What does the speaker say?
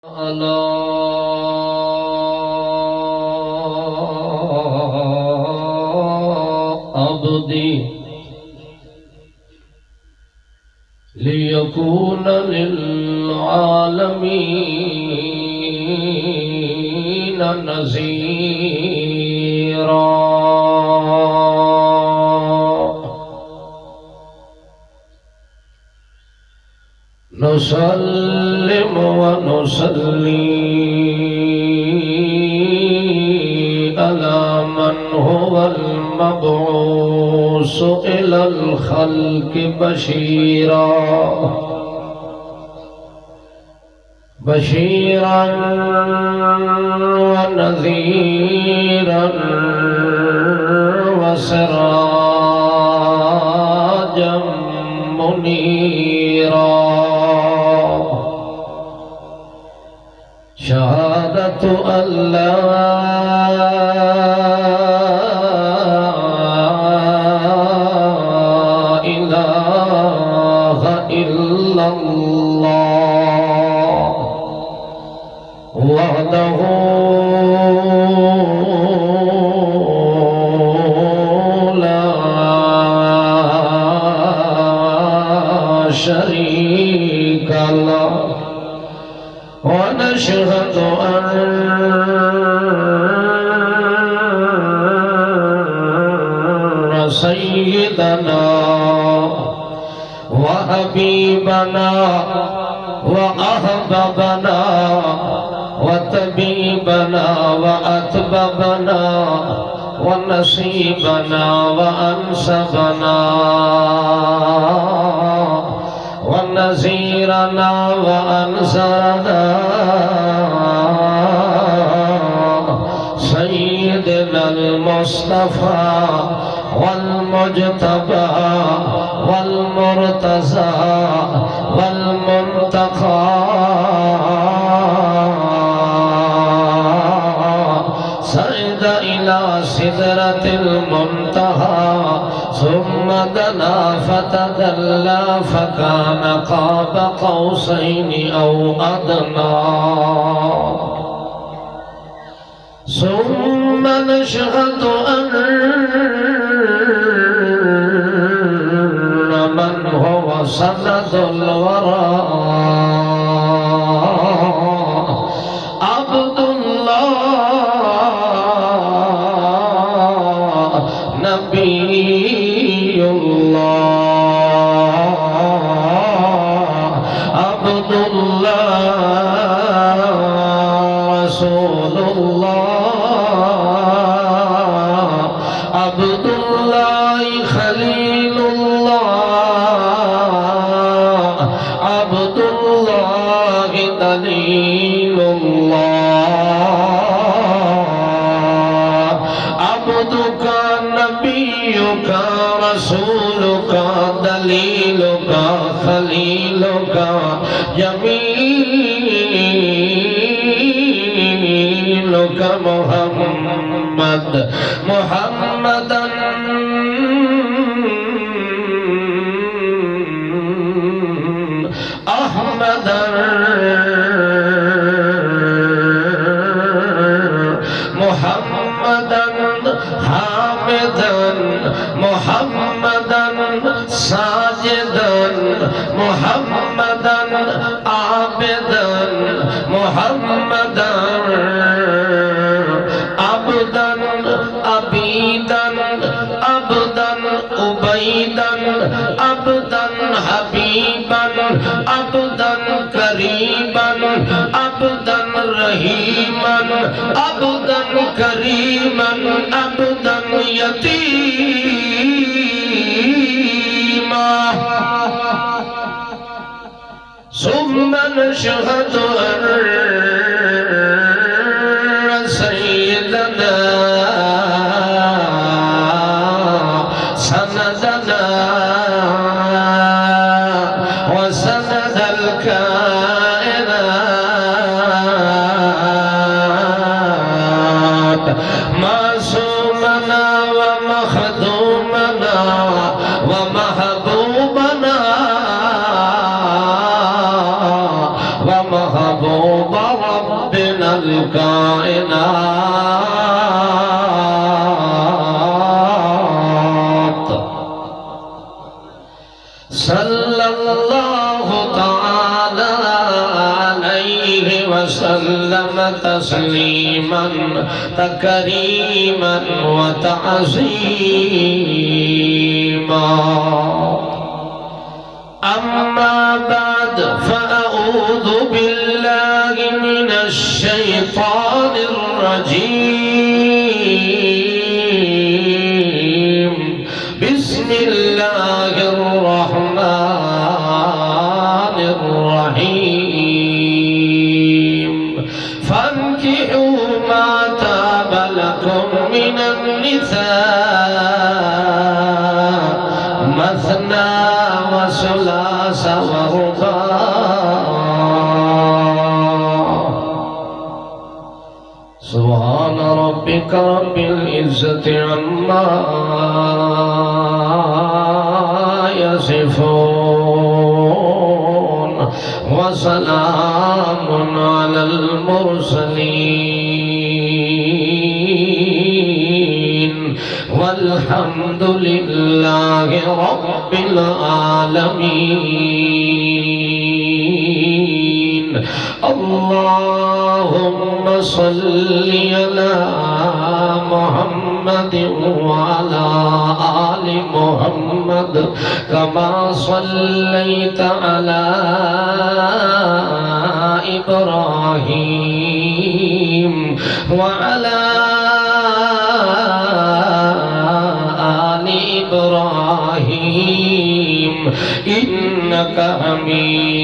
على عبدي ليكون للعالمين نذيرا. نسلم ونصلي على من هو المبعوث إلى الخلق بشيرا ونذيرا وسراجا منيرا. شهادة أن لا إله إلا الله وحده لا شريك له. ونشهد أن سيدنا وحبيبنا وأحببنا وطبيبنا وأطببنا ونصيبنا وأنسبنا ونذيرنا وأنصرنا سيدنا المصطفى والمجتبى والمرتضى والمنتقى صعد إلى سدرة المنتهى ثم دنا فتدلى فكان قاب قوسين أو أدنى. ثم نشهد أن من هو سند الورى عبد الله نبي الله عبد الله رسول الله عبد الله خليل الله عبد الله دليل الله عبدك نبيك رسولك دليلك خليلك جميلك محمد محمدا أحمدا محمدا حامدا محمدا ساجدا محمدا عابدا محمدا عبدا عبيدا عبدا عبيدا عبدا حبيبا عبدا كريما عبدا رحيما عبدا كريما عبدا يتيما. ثم نشهد أن سيدنا سندنا وسند الكائنات معصومنا ومخدومنا ومحبوبنا ومحبوب الكائنات صلى الله تعالى عليه وسلم تسليما تكريما وتعظيما. أما بعد فأعوذ بالله من الشيطان الرجيم. بسم الله الرحمن الرحيم. فانكحوا ما طاب لكم من النساء مثنى وثلاث ورباع. سبحان ربك رب العزة عما يصفون وسلام على المرسلين والحمد لله رب العالمين. اللهم صل على محمد وعلى آل محمد كما صليت على إبراهيم وعلى إبراهيم إنك حميد